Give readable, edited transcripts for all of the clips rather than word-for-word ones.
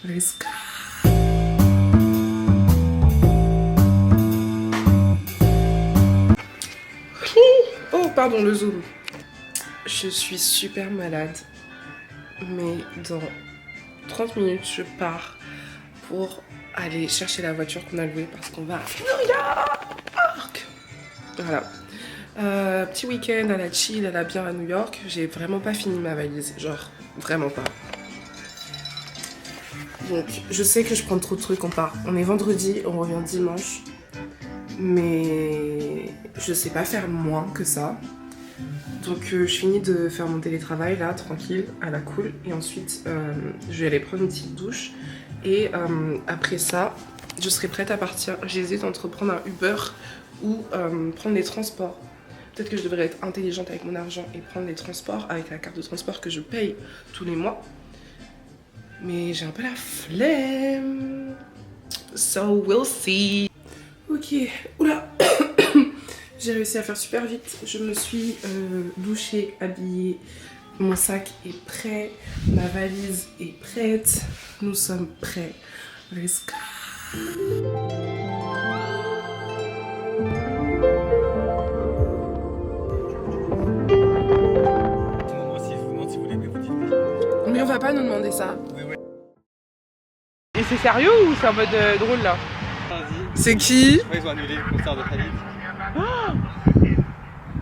Let's go. Oh, pardon, le zoom. Je suis super malade. Mais dans 30 minutes, je pars pour aller chercher la voiture qu'on a louée parce qu'on va à New York. Voilà. Petit week-end à la chill, à la bien à New York. J'ai vraiment pas fini ma valise. Genre, vraiment pas. Donc, je sais que je prends trop de trucs. On est vendredi, on revient dimanche. Mais je sais pas faire moins que ça. Donc je finis de faire mon télétravail là, tranquille, à la cool. Et ensuite, je vais aller prendre une petite douche. Et après ça, je serai prête à partir. J'hésite entre prendre un Uber ou prendre les transports. Peut-être que je devrais être intelligente avec mon argent et prendre les transports avec la carte de transport que je paye tous les mois. Mais j'ai un peu la flemme. So we'll see. Ok, oula. J'ai réussi à faire super vite. Je me suis douchée, habillée. Mon sac est prêt. Ma valise est prête. Nous sommes prêts. Let's go. Mais on va pas nous demander ça. Et c'est sérieux ou c'est en mode drôle là? C'est qui? Ouais, ils ont annulé le concert de Khalid.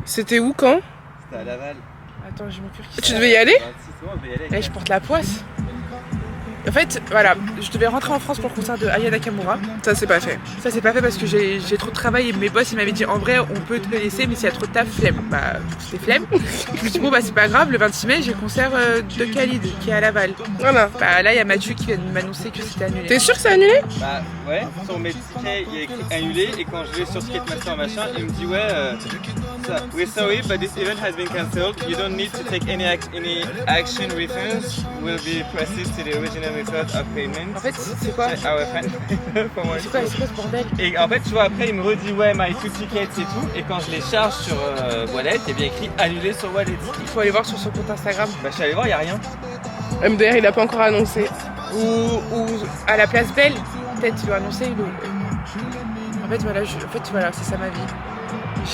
C'était où, quand? C'était à Laval. Attends, j'ai mon cœur qui... Tu devais y aller? 26 ans, on devait y aller. Là, je porte la poisse. En fait, voilà, je devais rentrer en France pour le concert de Aya Nakamura. Ça, c'est pas fait. Ça, c'est pas fait parce que j'ai trop de travail et mes boss, ils m'avaient dit en vrai, on peut te laisser, mais s'il y a trop de taf, flemme. Bah, c'était flemme. Je me suis dit, bon, bah, c'est pas grave, le 26 mai, j'ai le concert de Khalid qui est à Laval. Voilà. Bah, là, il y a Mathieu qui vient de m'annoncer que c'était annulé. T'es sûr que c'est annulé? Bah ouais, sur mes tickets, il y a écrit annulé et quand je vais sur Ticketmaster machin, il me dit ouais, we're sorry, but this event has been cancelled. You don't need to take any action. Refunds will be processed to the original method of payment. En fait, c'est quoi? Ah ouais, pour moi. C'est quoi ce bordel? Et en fait, tu vois, après, il me redit ouais, my two tickets et tout. Et quand je les charge sur Wallet, il y a bien écrit annulé sur Wallet. Il faut aller voir sur son compte Instagram. Bah, je suis allé voir, il n'y a rien. MDR, il a pas encore annoncé. Ou à la place Belle, peut-être il doit annoncer. En fait, voilà, c'est ça ma vie.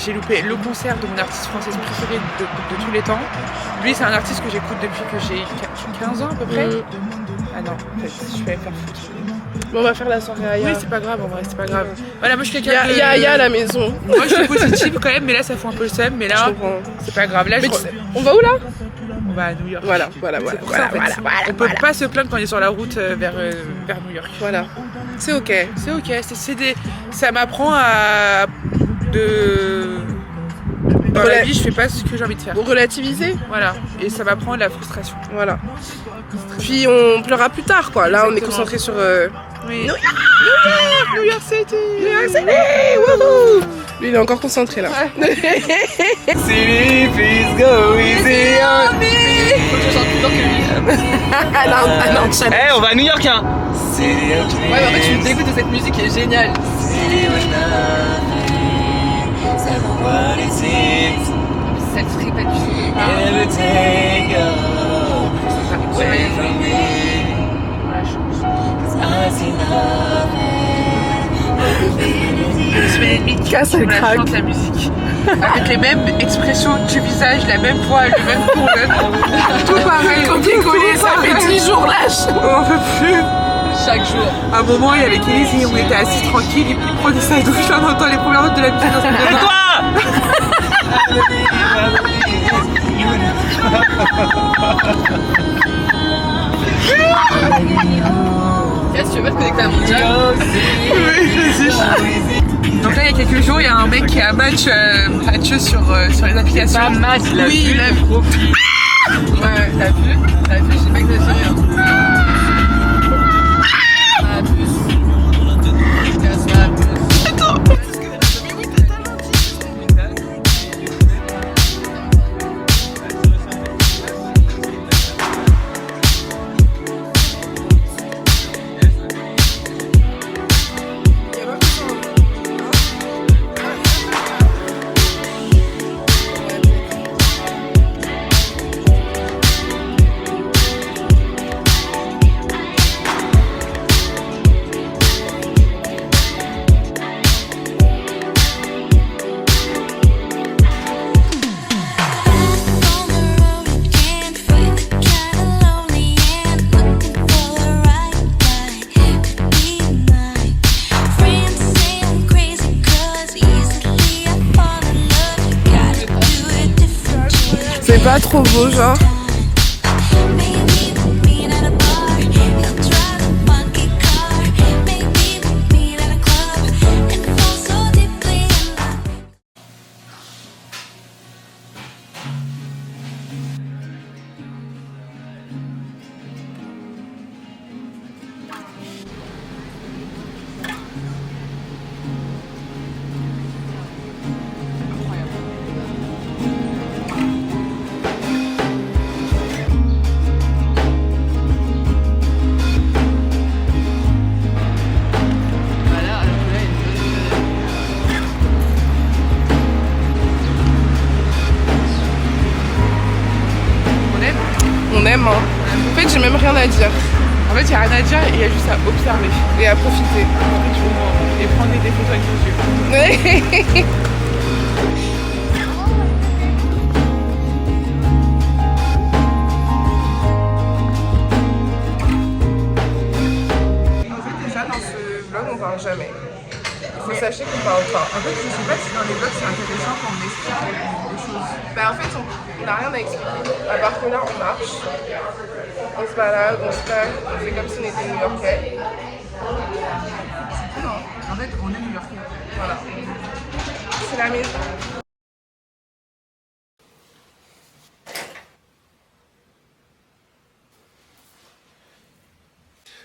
J'ai loupé le concert de mon artiste française préférée de tous les temps. Lui, c'est un artiste que j'écoute depuis que j'ai 15 ans à peu près. Ah non, en fait, je vais me faire foutre. Bon, on va faire la soirée à Aya. Oui, c'est pas grave, en vrai, c'est pas grave. Voilà, moi je suis quelqu'un Il y a Aya à la maison. Moi je suis positive quand même, mais là ça fout un peu le seum. Mais là, c'est pas grave. Là, on va où là? On va à New York. Voilà. On peut pas se plaindre quand on est sur la route vers New York. Voilà. C'est ok. C'est ok. Ça m'apprend à dans la vie, je fais pas ce que j'ai envie de faire. Relativiser. Voilà. Et ça m'apprend de la frustration. Voilà. Puis on pleurera plus tard, quoi. Là, Exactement. on est concentré sur Oui. New York City. Wouhou. Lui, il est encore concentré là. City, please go easy on me. Faut que je chante plus fort que lui. non, Eh, on va à New York, hein. Ouais, mais en fait, je me dégoûte de cette musique qui est géniale. Ça te ferait pas du Casse le crack. chante la musique. Avec les mêmes expressions du visage, la même voix, le même ton, tout pareil. Copier-coller, ça fait 10 jours lâche. On peut plus. Chaque jour. À un moment, il y avait Kelly, on était assis tranquille, et puis il prenait sa douche, on entend les premières notes de la musique dans son Et toi? Est-ce que tu veux te connecter à mon chat? Oui, vas-y. Donc là, il y a quelques jours, il y a un mec qui a match Mathieu sur les applications. Pas match, il a Oui, vu il a le vu. profil. Ouais, t'as vu, j'ai pas exagéré. trop beau, genre. On aime, hein. En fait, j'ai même rien à dire. En fait, il n'y a rien à dire, il y a juste à observer. Et à profiter. Et prendre des photos avec les yeux. En fait, déjà, dans ce vlog, on parle jamais. Il faut sachez qu'on parle pas. En fait, je sais pas si dans les vlogs c'est intéressant quand on explique des choses. Bah en fait on n'a rien à expliquer, à part que là on marche, on se balade, on se taille, on fait comme si on était New-Yorkais. Non, en fait, on est New-Yorkais. Voilà. C'est la maison.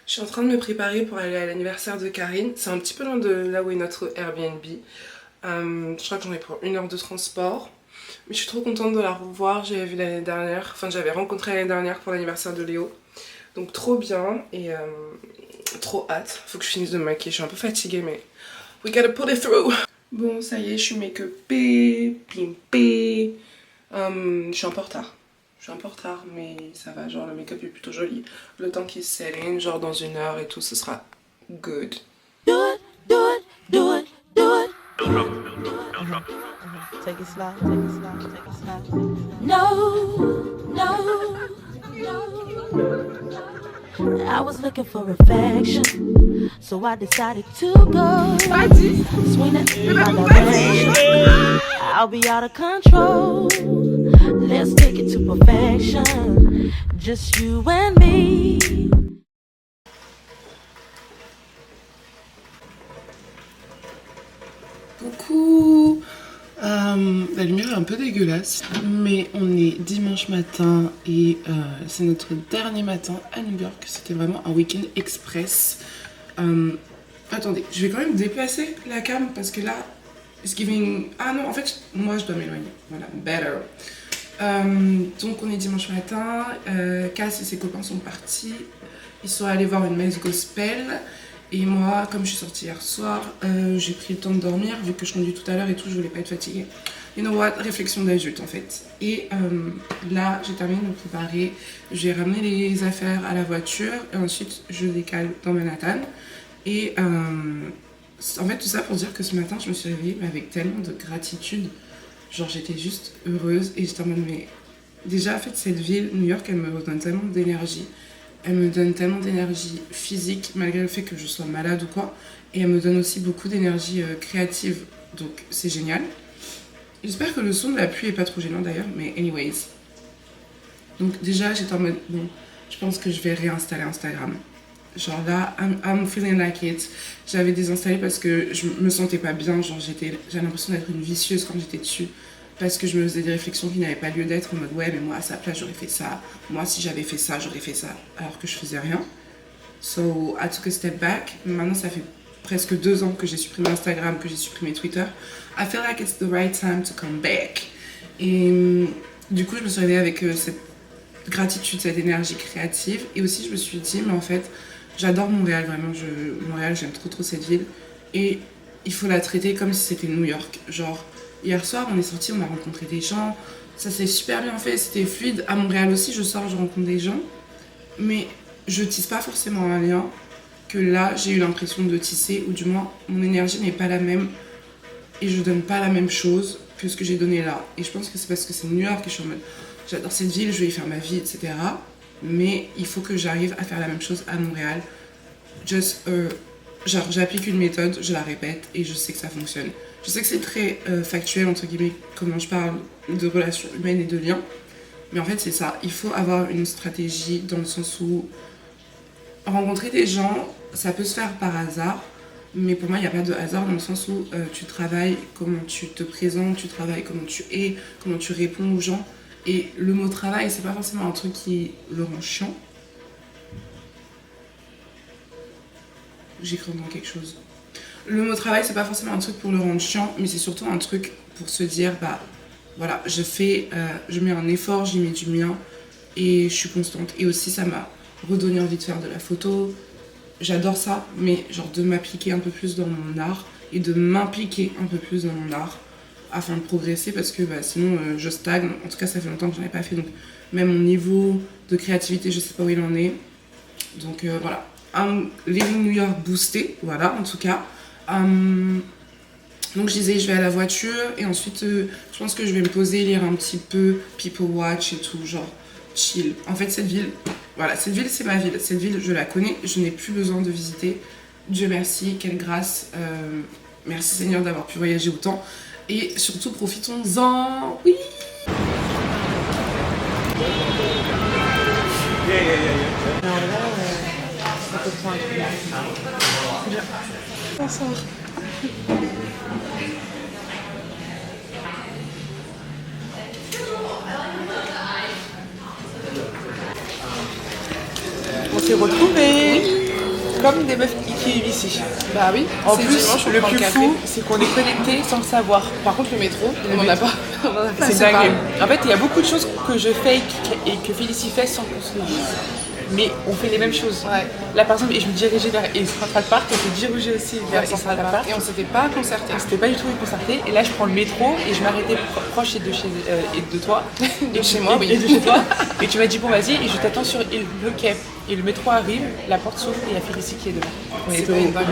Je suis en train de me préparer pour aller à l'anniversaire de Karine. C'est un petit peu loin de là où est notre Airbnb. Je crois que j'en ai pour 1 heure de transport. Mais je suis trop contente de la revoir. J'avais vu l'année dernière, enfin j'avais rencontré l'année dernière pour l'anniversaire de Léo. Donc trop bien et trop hâte. Faut que je finisse de me maquiller. Je suis un peu fatiguée mais we gotta pull it through. Bon ça y est, je suis make-upée, pimpée. Je suis un peu en retard. Je suis un peu en retard, mais ça va, genre le make-up est plutôt joli. Le temps qu'il se setting, genre dans 1 heure et tout, ce sera good. Do it, do it, do it, do it. Take it slow, take it slow, take it slow. No, no, no. I was looking for affection, so I decided to go. Swing it in my direction. I'll be out of control. Let's take it to perfection. Just you and me. Coucou. La lumière est un peu dégueulasse, mais on est dimanche matin et c'est notre dernier matin à New York. C'était vraiment un week-end express. Attendez, je vais quand même déplacer la cam parce que là, it's giving... Ah non, en fait, moi je dois m'éloigner. Voilà, better. Donc on est dimanche matin, Cass et ses copains sont partis. Ils sont allés voir une messe gospel. Et moi, comme je suis sortie hier soir, j'ai pris le temps de dormir, vu que je conduis tout à l'heure et tout, je voulais pas être fatiguée. You know what? Réflexion d'adulte en fait. Et là, j'ai terminé de me préparer. J'ai ramené les affaires à la voiture et ensuite je décale dans Manhattan. Et en fait, tout ça pour dire que ce matin, je me suis réveillée mais avec tellement de gratitude. Genre, j'étais juste heureuse et j'étais en mode, mais déjà, en fait, cette ville, New York, elle me redonne tellement d'énergie. Elle me donne tellement d'énergie physique, malgré le fait que je sois malade ou quoi. Et elle me donne aussi beaucoup d'énergie créative. Donc, c'est génial. J'espère que le son de la pluie est pas trop gênant d'ailleurs, mais anyways. Donc, déjà, j'étais en mode, bon, je pense que je vais réinstaller Instagram. Genre là, I'm feeling like it. J'avais désinstallé parce que je me sentais pas bien. Genre, j'avais l'impression d'être une vicieuse quand j'étais dessus. Parce que je me faisais des réflexions qui n'avaient pas lieu d'être en mode ouais mais moi à sa place j'aurais fait ça, moi si j'avais fait ça j'aurais fait ça, alors que je faisais rien. So I took a step back. Maintenant ça fait presque 2 ans que j'ai supprimé Instagram, que j'ai supprimé Twitter. I feel like it's the right time to come back. Et du coup je me suis réveillée avec cette gratitude, cette énergie créative. Et aussi je me suis dit mais en fait j'adore Montréal vraiment, Montréal j'aime trop cette ville. Et il faut la traiter comme si c'était New York, genre... Hier soir, on est sortis, on a rencontré des gens. Ça s'est super bien fait, c'était fluide. À Montréal aussi, je sors, je rencontre des gens. Mais je tisse pas forcément un lien que là, j'ai eu l'impression de tisser. Ou du moins, mon énergie n'est pas la même. Et je donne pas la même chose que ce que j'ai donné là. Et je pense que c'est parce que c'est New York et je suis en mode... J'adore cette ville, je vais y faire ma vie, etc. Mais il faut que j'arrive à faire la même chose à Montréal. Genre, j'applique une méthode, je la répète et je sais que ça fonctionne. Je sais que c'est très factuel, entre guillemets, comment je parle de relations humaines et de liens. Mais en fait, c'est ça. Il faut avoir une stratégie dans le sens où rencontrer des gens, ça peut se faire par hasard. Mais pour moi, il n'y a pas de hasard dans le sens où tu travailles, comment tu te présentes, tu travailles comment tu es, comment tu réponds aux gens. Et le mot travail, c'est pas forcément un truc qui le rend chiant. J'ai cru dans quelque chose. Le mot travail, c'est pas forcément un truc pour le rendre chiant, mais c'est surtout un truc pour se dire, bah voilà, je mets un effort, j'y mets du mien et je suis constante. Et aussi, ça m'a redonné envie de faire de la photo. J'adore ça, mais genre de m'appliquer un peu plus dans mon art et de m'impliquer un peu plus dans mon art afin de progresser parce que bah, sinon je stagne. En tout cas, ça fait longtemps que j'en ai pas fait, donc même mon niveau de créativité, je sais pas où il en est. Donc voilà, un Living New York boosté, voilà en tout cas. Donc je disais, je vais à la voiture et ensuite je pense que je vais me poser, lire un petit peu, people watch et tout, genre chill. En fait, cette ville, voilà, cette ville c'est ma ville. Cette ville, je la connais, je n'ai plus besoin de visiter. Dieu merci, quelle grâce. Merci Seigneur d'avoir pu voyager autant. Et surtout, profitons-en. Oui. Bonsoir. On s'est retrouvés comme des meufs qui vivent ici. Bah oui. En plus, le plus fou, c'est qu'on est connectés sans le savoir. Par contre, le métro, on n'en a pas. C'est dingue. En fait, il y a beaucoup de choses que je fais et que Félicie fait sans qu'on se le dise. Mais on fait les mêmes choses. Ouais. Là, par exemple, je me dirigeais vers Central Park, elle s'est dirigée aussi vers Central Park. Et on s'était pas concerté. On s'était pas du tout concerté. Et là, je prends le métro et je m'arrêtais proche et de toi. De chez moi, oui. Et de chez toi. Et tu m'as dit, bon, vas-y, et je t'attends sur le quai. Et le métro arrive, la porte s'ouvre et il y a Félicie qui est devant. C'est pas une dinguerie.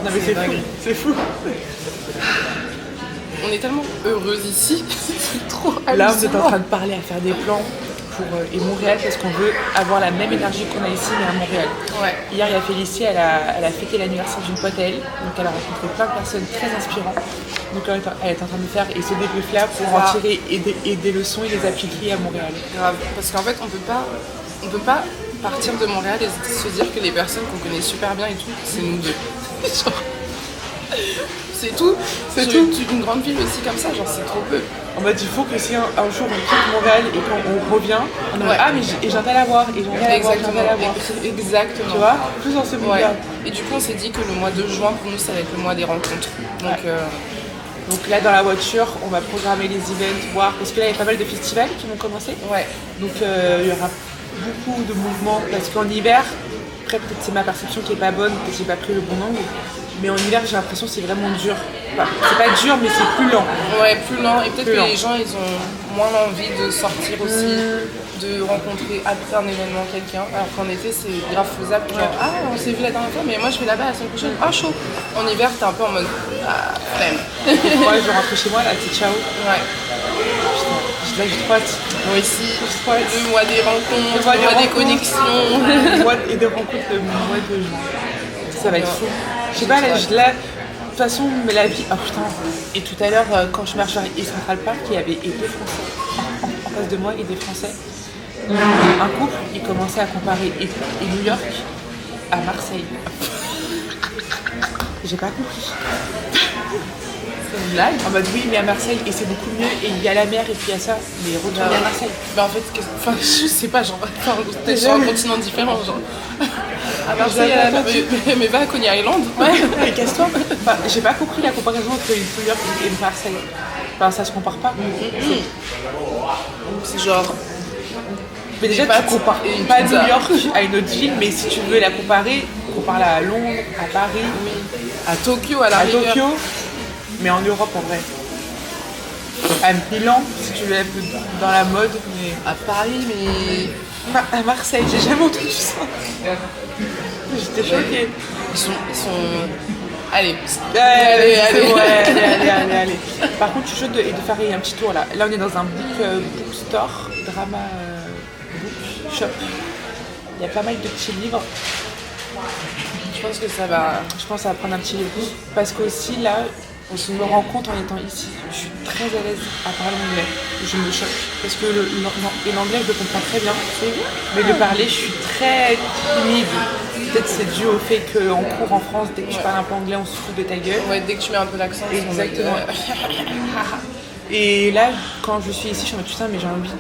Non, mais c'est fou. C'est fou. On est tellement heureuses ici. C'est trop Là, vous êtes hallucinant. en train de parler, à faire des plans pour et Montréal parce qu'on veut avoir la même énergie qu'on a ici mais à Montréal. Ouais. Hier, il y a Félicie, elle a fêté l'anniversaire d'une pote à elle, donc elle a rencontré plein de personnes très inspirantes. Donc elle est en train de faire et ce débrief-là pour en tirer et des leçons et les appliquer à Montréal. Grave. Parce qu'en fait, on peut pas partir de Montréal et se dire que les personnes qu'on connaît super bien et tout, c'est nous deux. Genre, c'est tout. C'est Sur tout. Une grande ville aussi comme ça, genre c'est trop peu. En mode, il faut que si un jour on quitte Montréal et quand on revient, on a Ouais. ah mais j'entends la voir et j'entends la voir, j'entends la voir. Exactement. Tu vois, plus dans ce Ouais. mood-là. Et du coup, on s'est dit que le mois de juin, pour nous, ça va être le mois des rencontres. Donc, Donc là, dans la voiture, on va programmer les events, voir, parce que là, il y a pas mal de festivals qui vont commencer. ouais. Donc il y aura beaucoup de mouvements, parce qu'en hiver, après peut-être c'est ma perception qui est pas bonne, peut-être j'ai pas pris le bon angle, mais en hiver, j'ai l'impression que c'est vraiment dur. Enfin, c'est pas dur, mais c'est plus lent. Ouais, plus lent. Et peut-être Plus que lent. les gens, ils ont moins envie de sortir aussi, de rencontrer après un événement quelqu'un. Alors qu'en été, c'est grave faisable. Genre, ah, on s'est vu la dernière fois, mais moi, je vais là-bas la semaine prochaine. Ah, chaud. En hiver, t'es un peu en mode, ah, flemme. Moi, je vais rentrer chez moi, là, c'est ciao. Ouais. Là, j'ai trop hâte. Moi aussi, J'ai trop hâte. le mois des rencontres, Le mois le des mois des rencontres. connexions. Et de rencontres le mois de juin. Ça va être fou. Je sais pas, là, de toute façon, mais la vie. Oh putain. Et tout à l'heure, quand je marche vers Central Park, il y avait deux Français en face de moi et des Français. Un couple, ils commençaient à comparer et New York à Marseille. J'ai pas compris. C'est une blague. En mode oui, mais à Marseille, et c'est beaucoup mieux, et il y a la mer, et puis il y a ça, mais retournez à Marseille. Mais en fait, je sais pas, genre, t'es sur un continent différent, genre. À Marseille, mais va à Coney Island. Ouais, mais casse-toi. Enfin, j'ai pas compris la comparaison entre New York et Marseille. Enfin, ça se compare pas. C'est genre. Mais déjà, Des pâtes tu compares et une pas pizza. New York à une autre ville, mais si tu veux la comparer, compare-la à Londres, à Paris, À Tokyo, à la à rigueur. Tokyo, mais en Europe en vrai. À Milan, si tu veux être dans la mode, mais À Paris, mais. à Marseille, j'ai jamais entendu ça. J'étais choquée. Ils sont. Allez. Allez. Par contre, je suis chaude de faire un petit tour là. Là, on est dans un bookstore, drama book shop. Il y a pas mal de petits livres. Je pense que ça va. Je pense que ça va prendre un petit livre. Parce qu'aussi, là, Je me rends compte en étant ici, je suis très à l'aise à parler anglais. Je me choque parce que l'anglais je le comprends très bien, mais le parler je suis très timide. Peut-être c'est dû au fait qu'en cours en France, dès que tu parles un peu anglais, on se fout de ta gueule. Ouais, dès que tu mets un peu l'accent. Exactement. Et là, quand je suis ici, je suis en mode putain, mais j'ai envie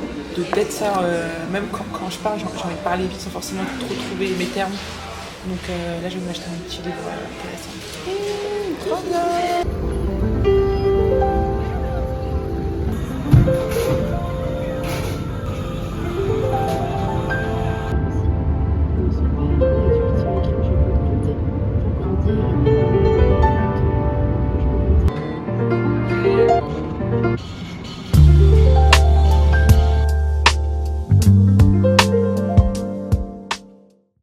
d'être ça. Même quand je parle, j'ai envie de parler vite sans forcément trop trouver mes termes. Donc là, je vais m'acheter un petit livre intéressant. Trop bien.